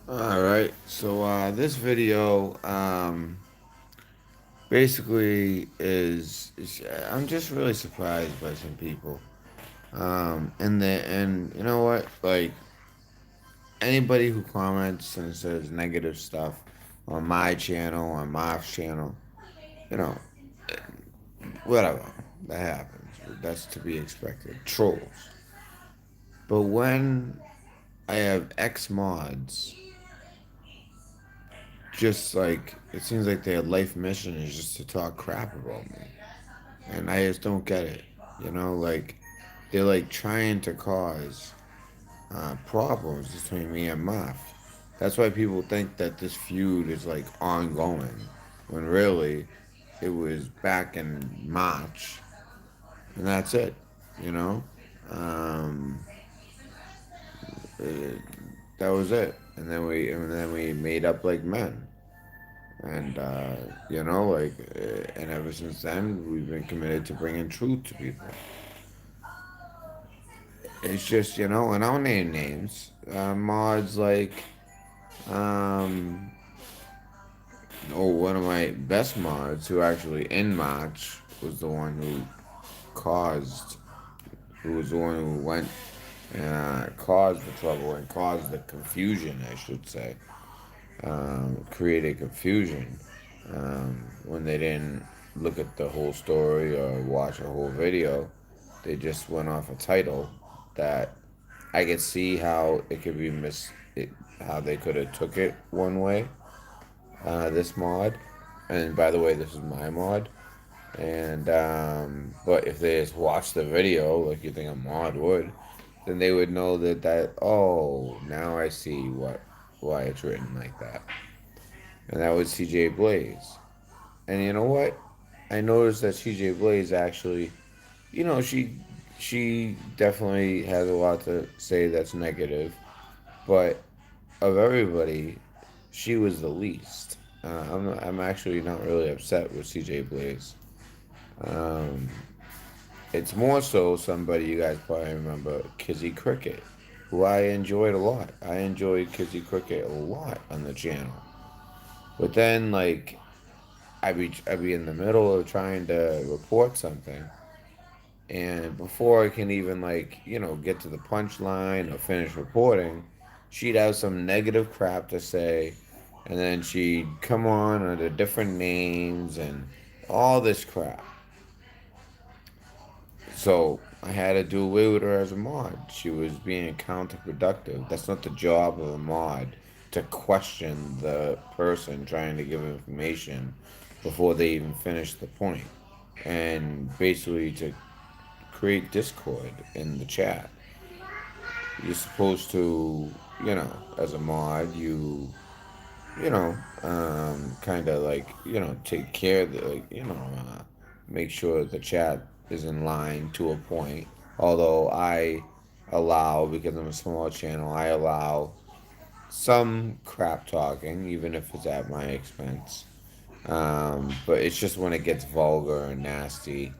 Alright, so this video basically is I'm just really surprised by some people. And you know what? Like anybody who comments and says negative stuff on my channel, on Marf's channel, you know, whatever. That happens. That's to be expected. Trolls. But when I have X mods, just like it seems like their life mission is just to talk crap about me. And I just don't get it. Like they're like trying to cause problems between me and Marf. That's why people think that this feud is like ongoing, when really it was back in March, and that's it. You know, um, it, that was it. And then we made up like men, and and ever since then we've been committed to bringing truth to people. It's just, and I'll name names. Mods like, um, one of my best mods who actually in March was the one caused, who was the one who went and caused the trouble and caused the confusion, I should say. Created confusion when they didn't look at the whole story or watch a whole video. They just went off a title that I could see how it could be how they could have took it one way. This mod, and by the way, this is my mod. And but if they just watch the video like you think a mod would, then they would know that oh, now I see why it's written like that. And that was CJ Blaze. And you know what? I noticed that CJ Blaze actually, you know, she definitely has a lot to say that's negative, but of everybody, she was the least. I'm actually not really upset with CJ Blaze. Um, it's more so somebody you guys probably remember, Kizzy Cricket, who I enjoyed a lot. I enjoyed Kizzy Cricket a lot on the channel. But then, like, I'd be in the middle of trying to report something, and before I can even get to the punchline or finish reporting, she'd have some negative crap to say, and then she'd come on under different names and all this crap. So I had to do away with her as a mod. She was being counterproductive. That's not the job of a mod, to question the person trying to give information before they even finish the point, and basically to create discord in the chat. You're supposed to, as a mod, kind of take care of make sure the chat is in line to a point. Although I allow, because I'm a small channel, I allow some crap talking, even if it's at my expense. But it's just when it gets vulgar and nasty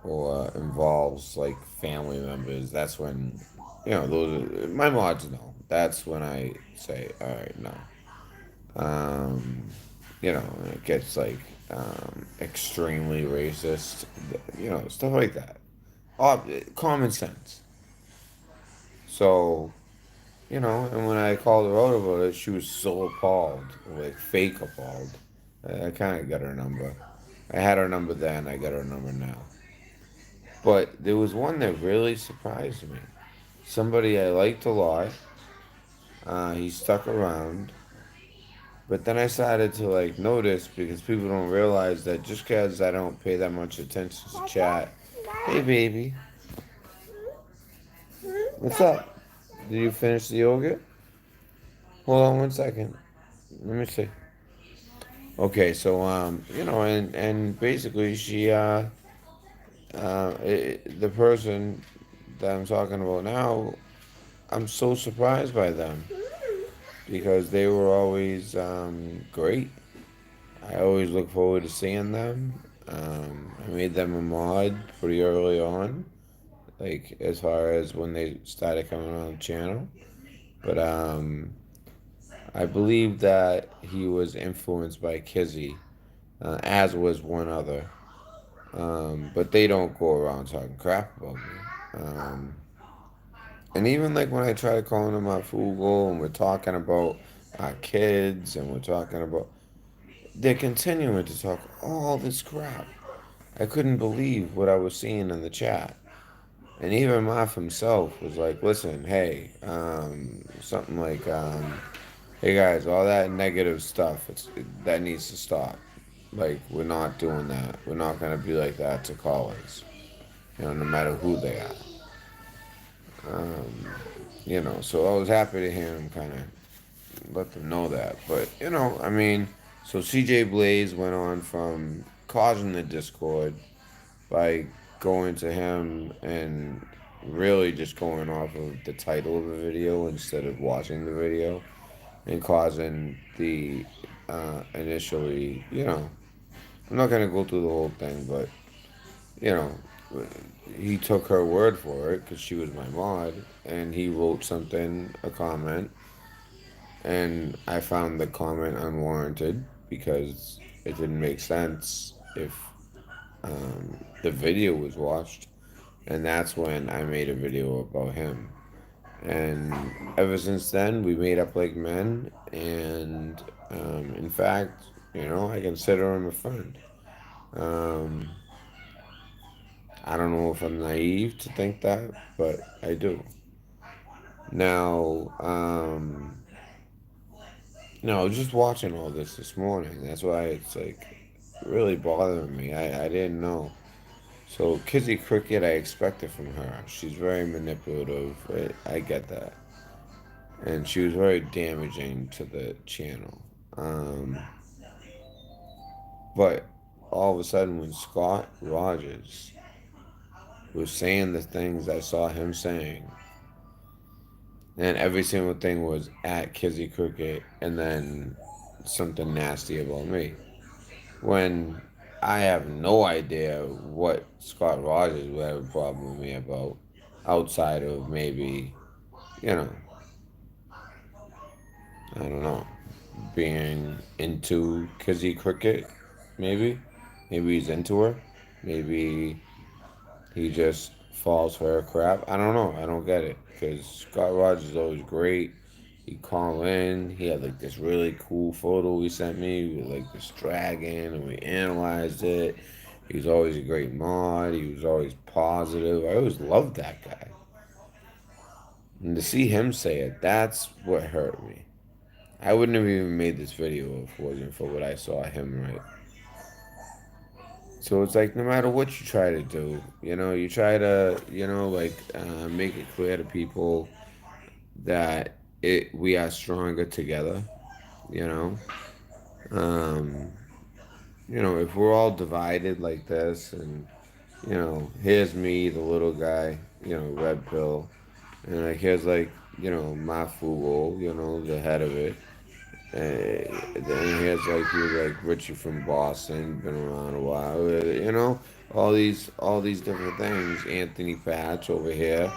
or involves like family members, that's when, those my mods know. That's when I say, all right, no. Um, it gets extremely racist, stuff like that. Common sense. So, and when I called her out about it, she was so appalled, like fake appalled. I kind of got her number. I had her number then, I got her number now. But there was one that really surprised me. Somebody I liked a lot. He stuck around. But then I started to notice, because people don't realize that just because I don't pay that much attention to chat. Hey, baby. What's up? Did you finish the yogurt? Hold on 1 second. Let me see. Okay, so and basically the person that I'm talking about now, I'm so surprised by them, because they were always great. I always look forward to seeing them. I made them a mod pretty early on, like as far as when they started coming on the channel. But I believe that he was influenced by Kizzy, as was one other. But they don't go around talking crap about me. Um, and even like when I try to call him my Fugle and we're talking about our kids and we're talking about, they're continuing to talk all this crap. I couldn't believe what I was seeing in the chat. And even Marf himself was like, listen, hey, something like, hey guys, all that negative stuff, that needs to stop. Like, we're not doing that. We're not going to be like that to callers, no matter who they are. So I was happy to hear him kind of let them know that. But, I mean, so CJ Blaze went on from causing the Discord by going to him and really just going off of the title of the video instead of watching the video and causing the initially, I'm not going to go through the whole thing, but, you know, he took her word for it because she was my mod and he wrote something, a comment, and I found the comment unwarranted because it didn't make sense if the video was watched. And that's when I made a video about him. And ever since then, we made up like men. And in fact, I consider him a friend. Um, I don't know if I'm naive to think that, but I do. Now, no, just watching all this morning. That's why it's like really bothering me. I didn't know. So Kizzy Cricket, I expect it from her. She's very manipulative. I get that, and she was very damaging to the channel. Um, but all of a sudden, when Scott Rogers was saying the things I saw him saying, and every single thing was at Kizzy Cricket, and then something nasty about me, when I have no idea what Scott Rogers would have a problem with me about, outside of maybe, you know, I don't know, being into Kizzy Cricket, maybe. Maybe he's into her. Maybe he just falls for her crap. I don't know. I don't get it. Because Scott Rogers is always great. He called in. He had like this really cool photo he sent me with like this dragon, and we analyzed it. He was always a great mod. He was always positive. I always loved that guy. And to see him say it, that's what hurt me. I wouldn't have even made this video if it wasn't for what I saw him write. So it's like no matter what you try to do, you try to, make it clear to people that we are stronger together. You know, um, if we're all divided like this, and here's me, the little guy, red pill, and like here's like my fool, the head of it. Then he has like he was like Richie from Boston, been around a while. All these different things. Anthony Patch over here,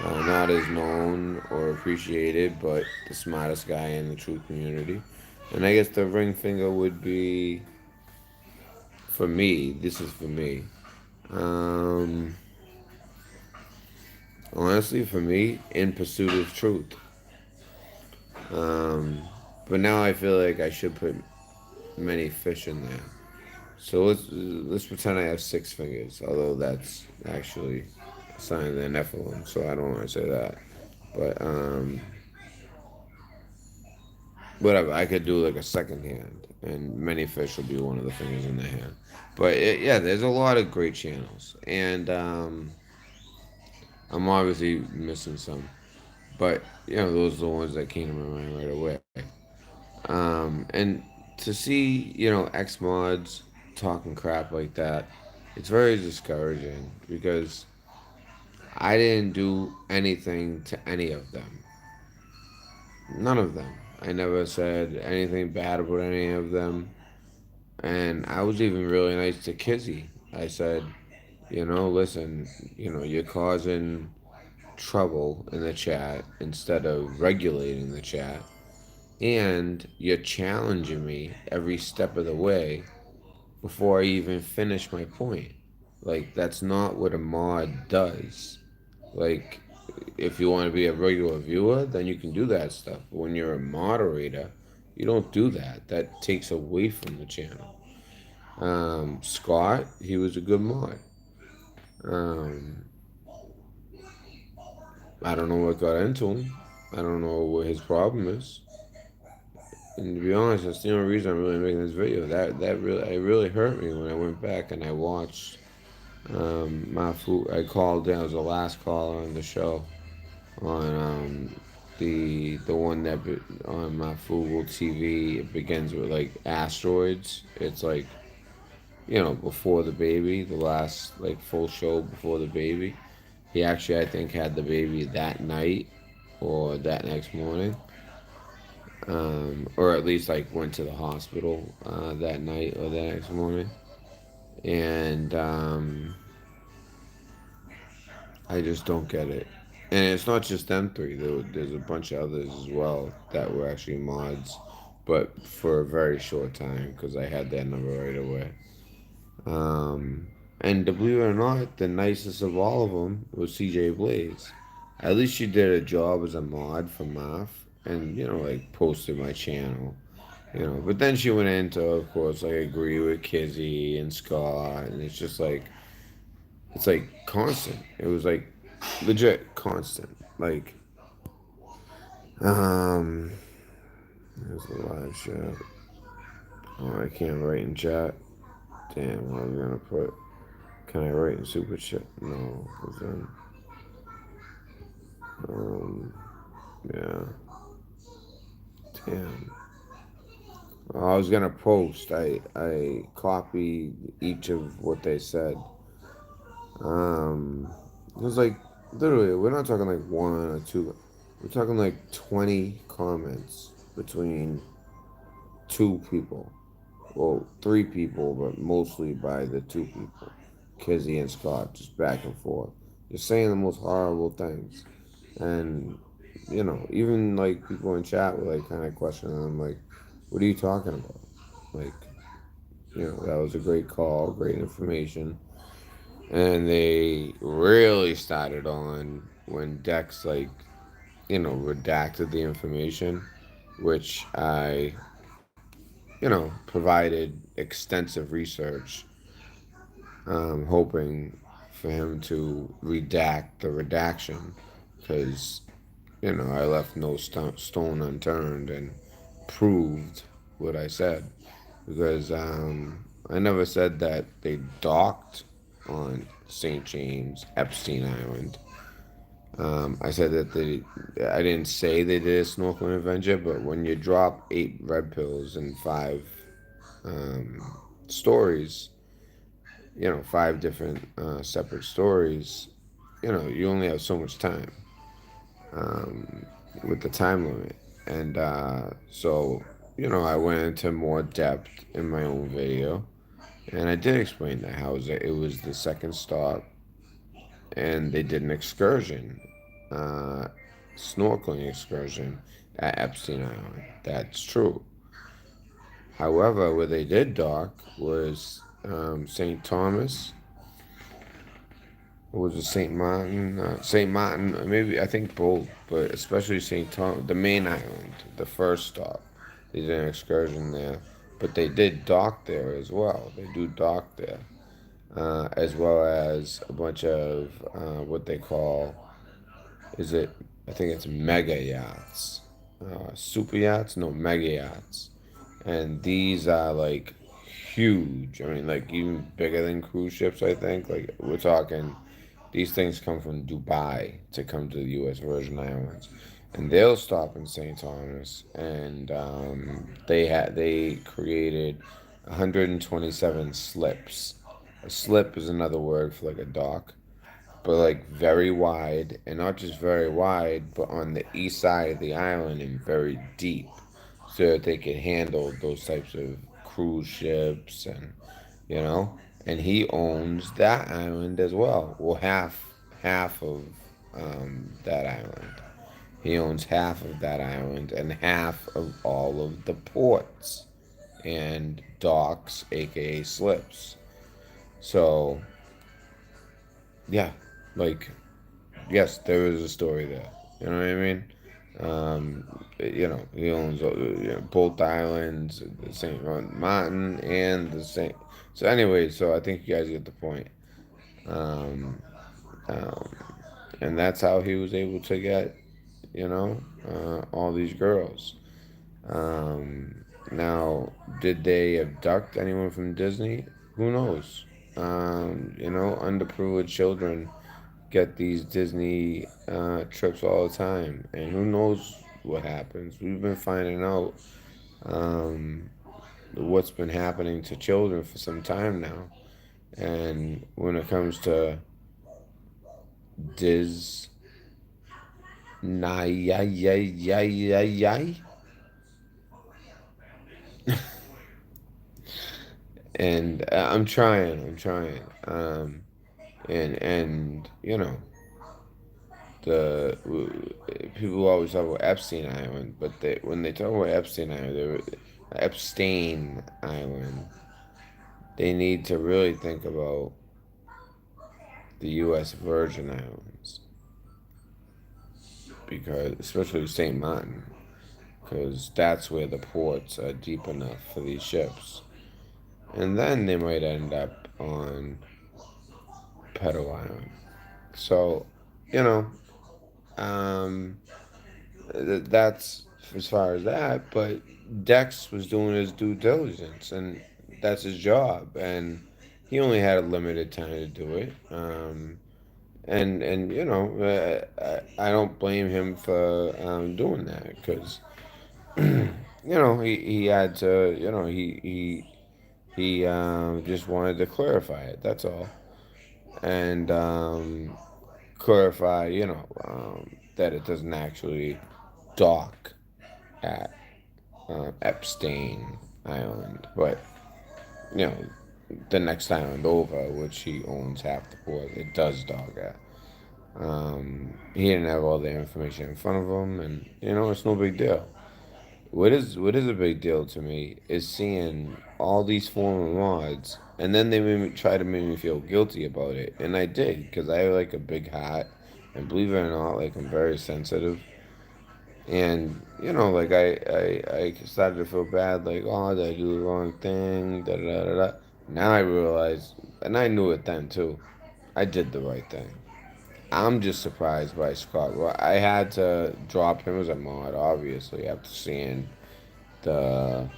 not as known or appreciated, but the smartest guy in the truth community. And I guess the ring finger would be for me. This is for me. Um, Honestly, for me, in pursuit of truth. Um, but now I feel like I should put many fish in there. So let's pretend I have six fingers, although that's actually a sign of the Nephilim, so I don't want to say that. But whatever, I could do like a second hand, and many fish will be one of the fingers in the hand. But yeah, there's a lot of great channels, and I'm obviously missing some. But those are the ones that came to my mind right away. And to see X mods talking crap like that, it's very discouraging because I didn't do anything to any of them. None of them. I never said anything bad about any of them. And I was even really nice to Kizzy. I said, listen, you're causing trouble in the chat instead of regulating the chat. and you're challenging me every step of the way before I even finish my point. Like, that's not what a mod does. Like, if you want to be a regular viewer, then you can do that stuff. But when you're a moderator, you don't do that. That takes away from the channel. Scott, he was a good mod. Um, I don't know what got into him. I don't know what his problem is. And to be honest, that's the only reason I'm really making this video. That really it really hurt me when I went back and I watched my food. I called. I was the last caller on the show on the one that on my Fugal TV. It begins with like asteroids. It's like, before the baby, the last like full show before the baby. He actually, I think, had the baby that night or that next morning, or at least like went to the hospital that night or the next morning. And I just don't get it. And it's not just them three. There's a bunch of others as well that were actually mods, but for a very short time because I had their number right away. Um, and to believe it or not, the nicest of all of them was CJ Blaze. At least she did a job as a mod for Marf and, like posted my channel. But then she went into, of course, like agree with Kizzy and Scott, and it's like constant. It was like legit constant. Like, um, there's the live chat. Oh, I can't write in chat. Damn, what am I gonna put? Can I write in super chat? No, because then, um, yeah. Damn. I was gonna post. I copied each of what they said. Um, it was like literally. We're not talking like one or two. We're talking like 20 comments between two people. Well, three people, but mostly by the two people, Kizzy and Scott, just back and forth, just saying the most horrible things, and even like people in chat were like kind of questioning them, like, "What are you talking about?" Like, that was a great call, great information, and they really started on when Dex like redacted the information, which I provided extensive research, hoping for him to redact the redaction because, I left no stone unturned and proved what I said. Because I never said that they docked on St. James, Epstein Island. I said that I didn't say they did a snorkeling adventure, but when you drop 8 red pills in 5 stories, 5 different separate stories, you only have so much time with the time limit. And so, I went into more depth in my own video. And I did explain that how it was the second stop and they did an excursion, uh, snorkeling excursion at Epstein Island. That's true. However, where they did dock was St. Thomas. Or was it St. Martin? St. Martin, maybe, I think both, but especially St. Thomas, the main island, the first stop. They did an excursion there, but they did dock there as well. They do dock there, as well as a bunch of what they call, is it, I think it's mega yachts. Super yachts? No, mega yachts. And these are like huge. I mean, like even bigger than cruise ships, I think. Like, we're talking, these things come from Dubai to come to the U.S. Virgin Islands. And they'll stop in St. Thomas, and they created 127 slips. A slip is another word for like a dock, but like very wide, and not just very wide, but on the east side of the island and very deep, so that they could handle those types of cruise ships and and he owns that island as well. Well, half of that island, He owns half of that island and half of all of the ports and docks, aka slips. So, yeah, like, yes, there is a story there. You know what I mean? He owns both islands, the St. Martin, and the St. So, anyway, so I think you guys get the point. Um, um, and that's how he was able to get, all these girls. Now, did they abduct anyone from Disney? Who knows? Underprivileged children get these Disney trips all the time, and who knows what happens? We've been finding out um, what's been happening to children for some time now, and when it comes to Diz, yay, and I'm trying, and the people always talk about Epstein Island, but when they talk about Epstein Island, they need to really think about the U.S. Virgin Islands, because especially St. Martin, because that's where the ports are deep enough for these ships, and then they might end up on Pedo Island. So, you know, um, that's as far as that. But Dex was doing his due diligence, and that's his job, and he only had a limited time to do it. And I don't blame him for doing that, because he had to, he just wanted to clarify it. That's all, and clarify, that it doesn't actually dock at Epstein Island, but you know, the next island over, which he owns half the port, it does dock at. He didn't have all the information in front of him, and it's no big deal. What is a big deal to me is seeing all these former mods, and then they try to make me feel guilty about it, and I did, because I have like a big heart, and believe it or not, like, I'm very sensitive. And like, I started to feel bad, like, oh, did I do the wrong thing? Da da da da. Now I realize, and I knew it then too, I did the right thing. I'm just surprised by Scott. Well, I had to drop him as a mod, obviously, after seeing the,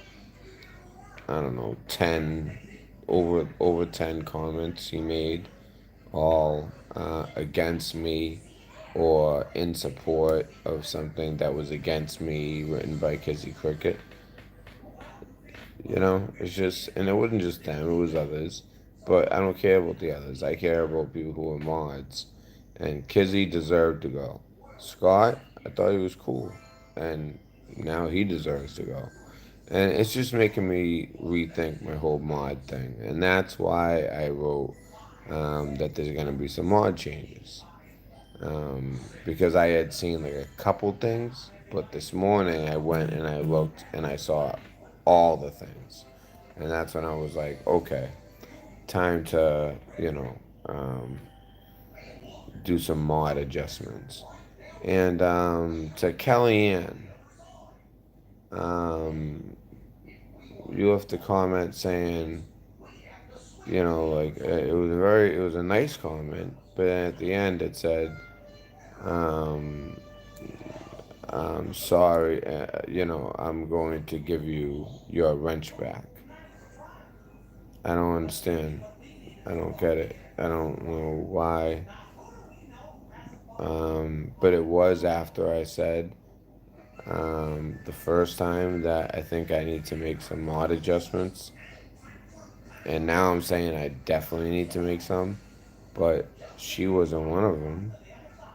I don't know, 10, over 10 comments he made, all against me or in support of something that was against me, written by Kizzy Cricket. It's just, and it wasn't just them, it was others. But I don't care about the others. I care about people who are mods. And Kizzy deserved to go. Scott, I thought he was cool. And now he deserves to go. And it's just making me rethink my whole mod thing. And that's why I wrote that there's going to be some mod changes. Because I had seen like a couple things, but this morning I went and I looked and I saw all the things, and that's when I was like, okay, time to do some mod adjustments. And to Kellyanne, um, you left a comment saying, like, it was a nice comment, but at the end it said, um, I'm sorry, I'm going to give you your wrench back. I don't understand. I don't get it. I don't know why. But it was after I said the first time that I think I need to make some mod adjustments. And now I'm saying I definitely need to make some. But she wasn't one of them.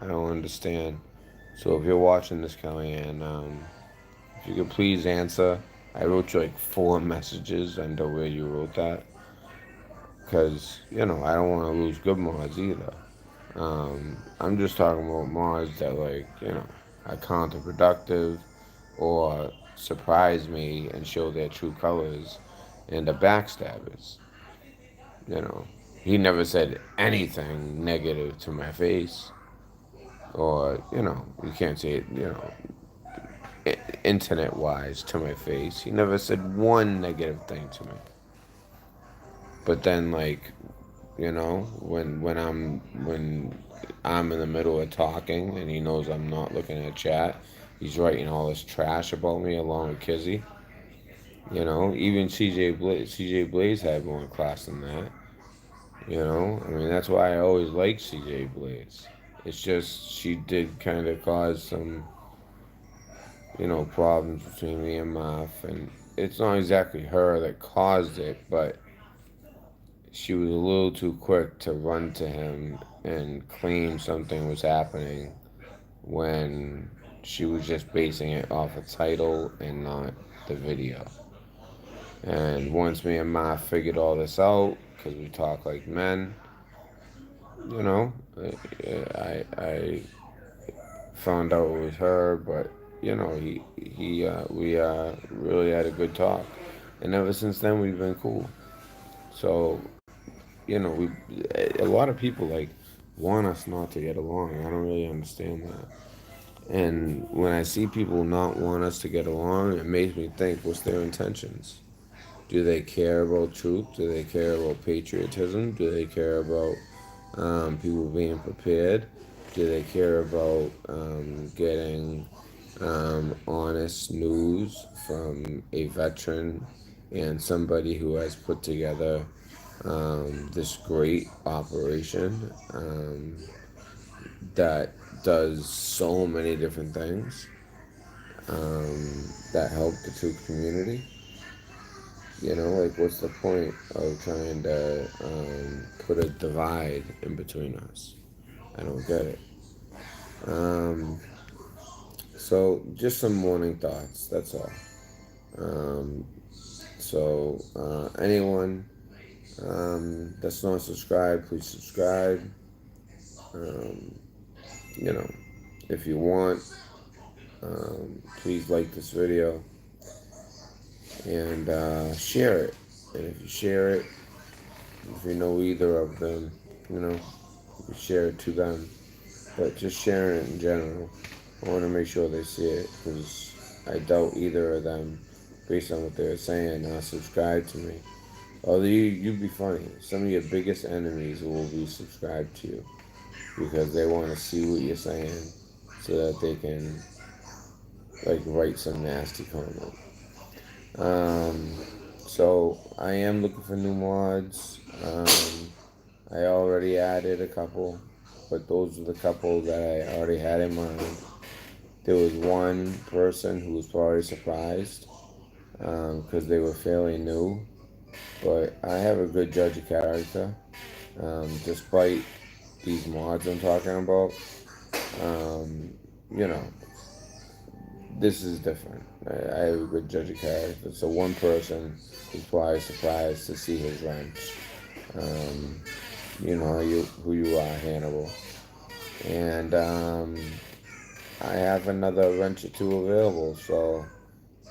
I don't understand. So if you're watching this, Kellyanne, if you could please answer. I wrote you like 4 messages under where you wrote that. Because, I don't want to lose good mods either. I'm just talking about mods that, like, are counterproductive or surprise me and show their true colors, and the backstabbers. You know, he never said anything negative to my face, or you can't say it. Internet wise to my face. He never said one negative thing to me. But then, like, when I'm in the middle of talking and he knows I'm not looking at chat, he's writing all this trash about me along with Kizzy. Even CJ Blaze had more class than that. I mean, that's why I always liked CJ Blaze. It's just she did kind of cause some problems between me and Marf, and it's not exactly her that caused it, but she was a little too quick to run to him and claim something was happening when she was just basing it off a title and not the video. And once me and Ma figured all this out, because we talk like men, you know, I found out it was her, but we really had a good talk, and ever since then we've been cool. So we a lot of people like want us not to get along. I don't really understand that. And when I see people not want us to get along, it makes me think, what's their intentions? Do they care about truth? Do they care about patriotism? Do they care about people being prepared? Do they care about getting honest news from a veteran and somebody who has put together this great operation that does so many different things that help the truth community? Like, what's the point of trying to put a divide in between us? I don't get it. Um, so, just some morning thoughts, that's all. Um, anyone that's not subscribed, please subscribe. Um, you know, if you want, please like this video and share it. And if you share it, if you know either of them, you share it to them. But just sharing it in general, I want to make sure they see it, because I doubt either of them, based on what they're saying, subscribe to me. Although you'd be funny. Some of your biggest enemies will be subscribed to you because they want to see what you're saying so that they can, like, write some nasty comment. Um, so I am looking for new mods. I already added a couple, but those are the couple that I already had in mind. There was one person who was probably surprised because they were fairly new, but I have a good judge of character. Despite these mods I'm talking about, um, you know, this is different. I have a good judge of character. So one person was probably surprised to see his wrench. You know who you are, Hannibal. And I have another wrench or two available. So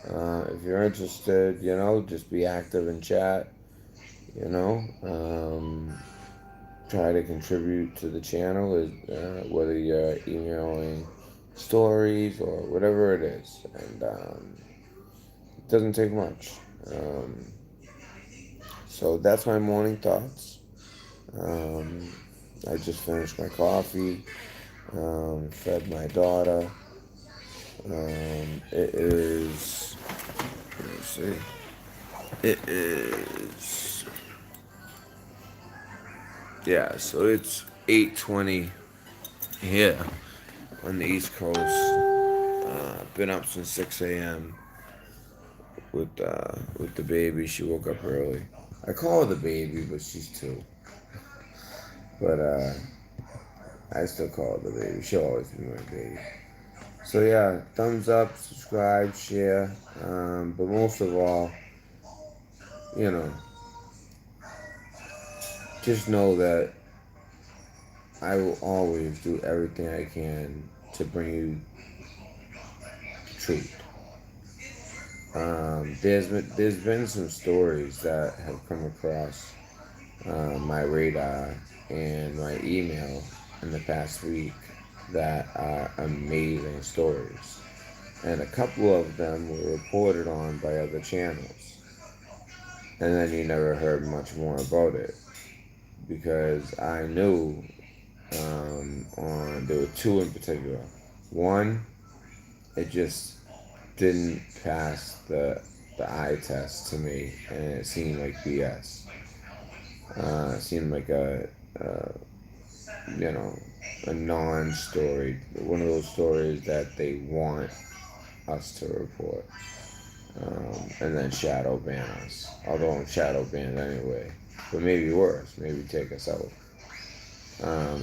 if you're interested, just be active in chat. Try to contribute to the channel, whether you're emailing stories or whatever it is. And it doesn't take much. So that's my morning thoughts. I just finished my coffee, fed my daughter. It is, let me see, it is, yeah, so it's 8:20 here on the East Coast. Been up since 6 a.m. with the baby. She woke up early. I call her the baby, but she's 2. But I still call her the baby. She'll always be my baby. So yeah, thumbs up, subscribe, share. But most of all, just know that I will always do everything I can to bring you truth. There's been some stories that have come across my radar and my email in the past week that are amazing stories, and a couple of them were reported on by other channels, and then you never heard much more about it because I knew on there were two in particular. One, it just didn't pass the eye test to me, and it seemed like BS. It seemed like a you know a non-story, one of those stories that they want us to report, and then shadow ban us. Although I'm shadow banned anyway, but maybe worse, maybe take us out.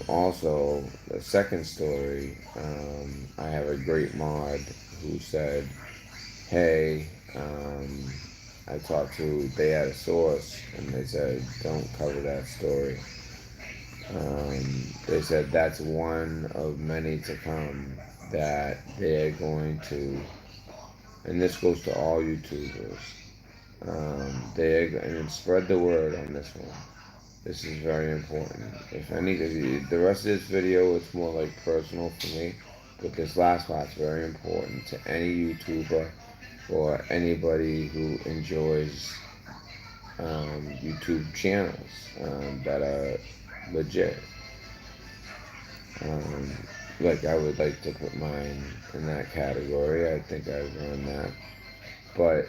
Also, the second story, I have a great mod who said, hey, I talked to, they had a source, and they said, don't cover that story. They said that's one of many to come that they're going to, and this goes to all YouTubers, they're going to spread the word on this one. This is very important. If the rest of this video, it's more like personal for me, but this last part's very important to any YouTuber or anybody who enjoys YouTube channels that are legit. Um, like I would like to put mine in that category. I think I've earned that. But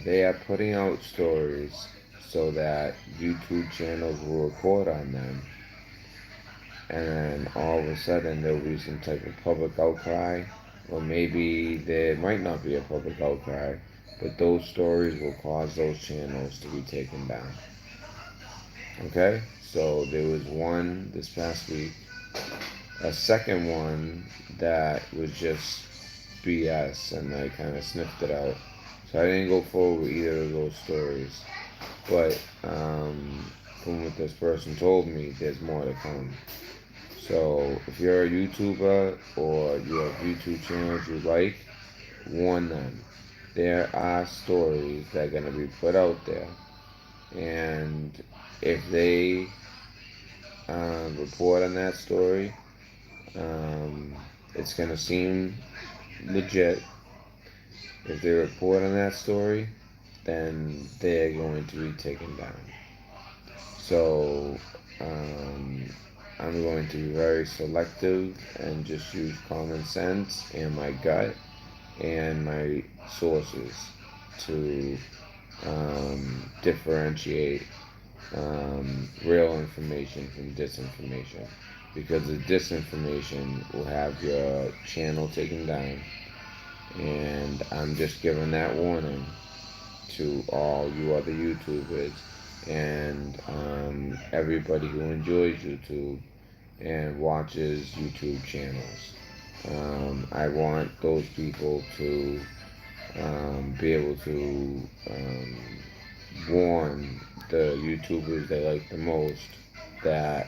they are putting out stories so that YouTube channels will report on them, and then all of a sudden there'll be some type of public outcry, or maybe there might not be a public outcry, but those stories will cause those channels to be taken down. Okay? So there was one this past week, a second one that was just BS, and I kind of sniffed it out. So I didn't go forward with either of those stories. But from what this person told me, there's more to come. So if you're a YouTuber or you have YouTube channels you like, warn them. There are stories that are going to be put out there. And if they report on that story, it's going to seem legit. If they report on that story, then they're going to be taken down. So I'm going to be very selective and just use common sense and my gut and my sources to differentiate real information from disinformation. Because the disinformation will have your channel taken down, and I'm just giving that warning to all you other YouTubers and everybody who enjoys YouTube and watches YouTube channels. I want those people to be able to warn the YouTubers they like the most that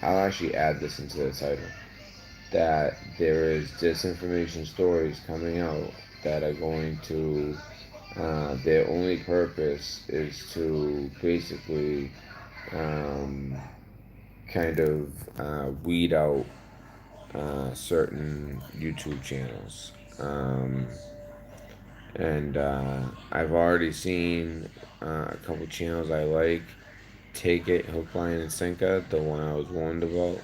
I'll actually add this into the title, that there is disinformation stories coming out that are going to their only purpose is to basically kind of weed out certain YouTube channels. And I've already seen a couple channels I like take it hook, line, and sinker, the one I was warned about.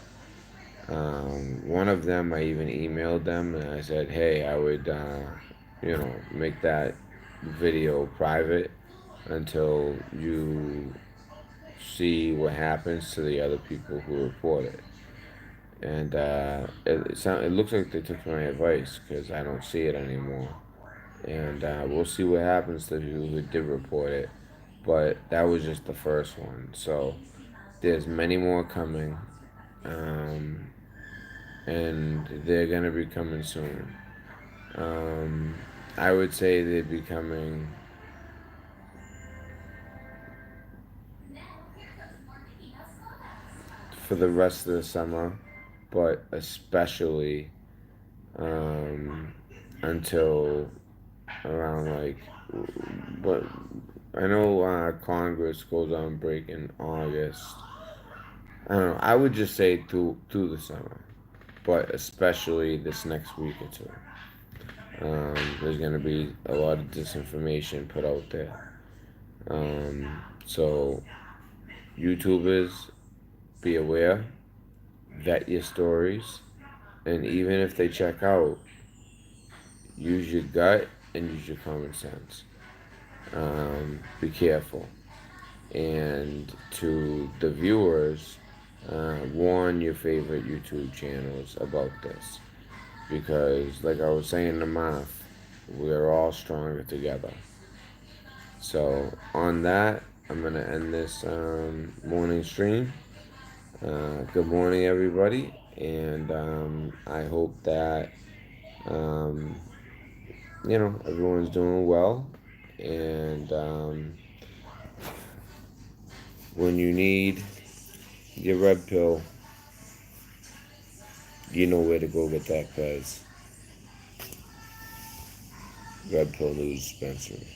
One of them, I even emailed them and I said, hey, I would, make that video private until you see what happens to the other people who report it. And it looks like they took my advice because I don't see it anymore. And we'll see what happens to the people who did report it. But that was just the first one. So there's many more coming. Um, and they're gonna be coming soon. Um, I would say they'd be coming for the rest of the summer, but especially um, until around like what I know Congress goes on break in August. I don't know. I would just say through the summer, but especially this next week or two. There's gonna be a lot of disinformation put out there. So YouTubers, be aware, vet your stories, and even if they check out, use your gut and use your common sense. Be careful. And to the viewers, warn your favorite YouTube channels about this. Because, like I was saying to Marf, we're all stronger together. So, on that, I'm going to end this morning stream. Good morning, everybody. And I hope that, um, everyone's doing well. And when you need your red pill, you know where to go get that, guys. Red pill news dispensary.